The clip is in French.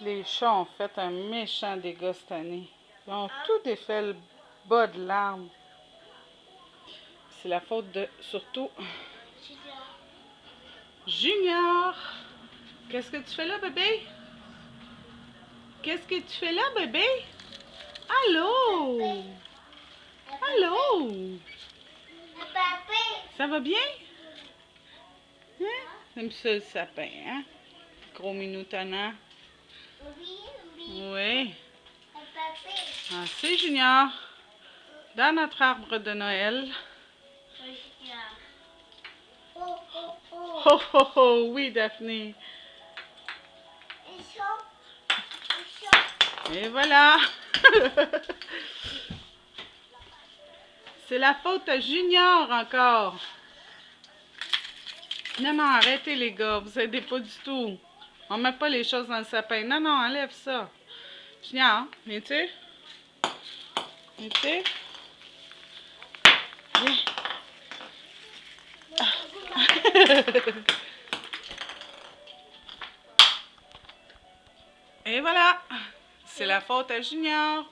Les chats ont fait un méchant dégât cette année. Ils ont tout défait le bas de l'arbre. C'est la faute de, surtout, Junior. Qu'est-ce que tu fais là, bébé? Qu'est-ce que tu fais là, bébé? Allô? Allô? Ça va bien? Hein? T'aimes ça le sapin, hein? Gros minou tannant. Oui. Ah, c'est Junior. Dans notre arbre de Noël. Oh, oh, oh, oui, Daphné. Et voilà. C'est la faute à Junior encore. Non, non, arrêtez les gars, vous aidez pas du tout. On met pas les choses dans le sapin. Non, non, enlève ça. Junior, viens-tu? Viens-tu? Viens. Et voilà. C'est la faute à Junior.